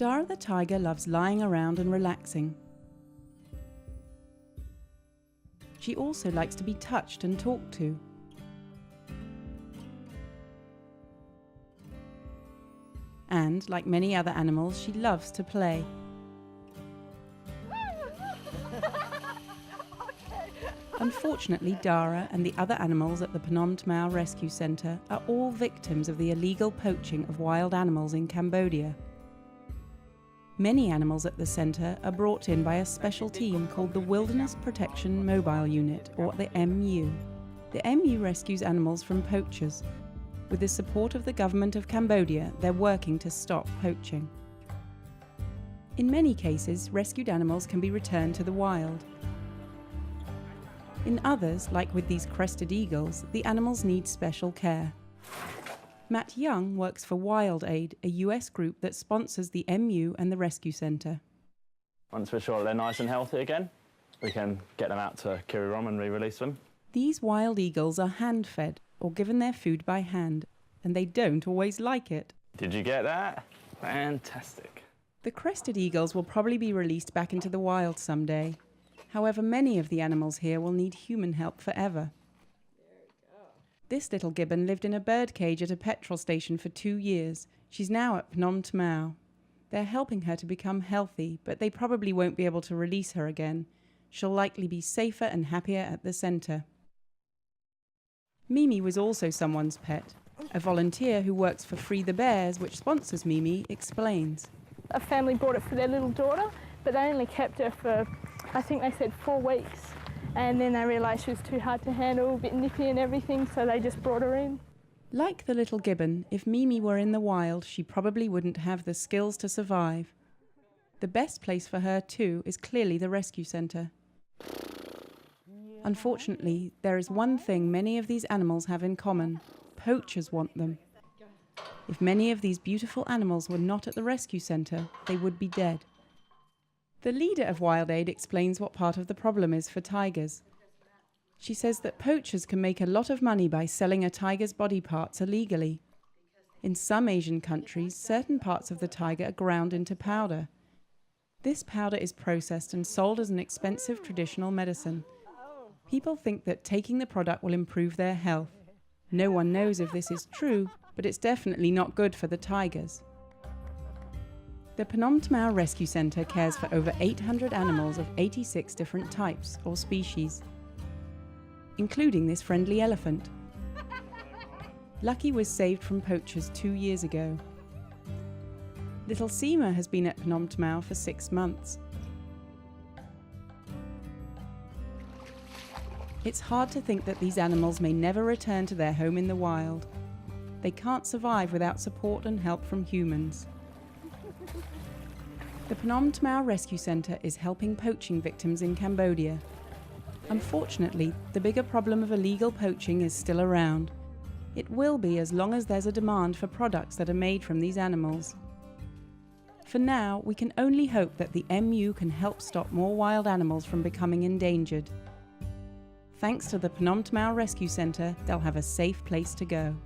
Dara the tiger loves lying around and relaxing. She also likes to be touched and talked to. And, like many other animals, she loves to play. Unfortunately, Dara and the other animals at the Phnom Thmao Rescue Centre are all victims of the illegal poaching of wild animals in Cambodia. Many animals at the centre are brought in by a special team called the Wilderness Protection Mobile Unit, or the MU. The MU rescues animals from poachers. With the support of the government of Cambodia, they're working to stop poaching. In many cases, rescued animals can be returned to the wild. In others, like with these crested eagles, the animals need special care. Matt Young works for Wild Aid, a US group that sponsors the MU and the rescue centre. Once we're sure they're nice and healthy again, we can get them out to Kirirom and re-release them. These wild eagles are hand-fed, or given their food by hand, and they don't always like it. Did you get that? Fantastic. The crested eagles will probably be released back into the wild someday. However, many of the animals here will need human help forever. This little gibbon lived in a bird cage at a petrol station for 2 years. She's now at Phnom Thmao. They're helping her to become healthy, but they probably won't be able to release her again. She'll likely be safer and happier at the centre. Mimi was also someone's pet. A volunteer who works for Free the Bears, which sponsors Mimi, explains. A family bought it for their little daughter, but they only kept her for, I think they said 4 weeks. And then they realised she was too hard to handle, a bit nippy and everything, so they just brought her in. Like the little gibbon, if Mimi were in the wild, she probably wouldn't have the skills to survive. The best place for her, too, is clearly the rescue centre. Unfortunately, there is one thing many of these animals have in common. Poachers want them. If many of these beautiful animals were not at the rescue centre, they would be dead. The leader of Wild Aid explains what part of the problem is for tigers. She says that poachers can make a lot of money by selling a tiger's body parts illegally. In some Asian countries, certain parts of the tiger are ground into powder. This powder is processed and sold as an expensive traditional medicine. People think that taking the product will improve their health. No one knows if this is true, but it's definitely not good for the tigers. The Phnom Thmao Rescue Centre cares for over 800 animals of 86 different types or species, including this friendly elephant. Lucky was saved from poachers 2 years ago. Little Seema has been at Phnom Thmao for 6 months. It's hard to think that these animals may never return to their home in the wild. They can't survive without support and help from humans. The Phnom Thmao Rescue Centre is helping poaching victims in Cambodia. Unfortunately, the bigger problem of illegal poaching is still around. It will be as long as there's a demand for products that are made from these animals. For now, we can only hope that the MU can help stop more wild animals from becoming endangered. Thanks to the Phnom Thmao Rescue Centre, they'll have a safe place to go.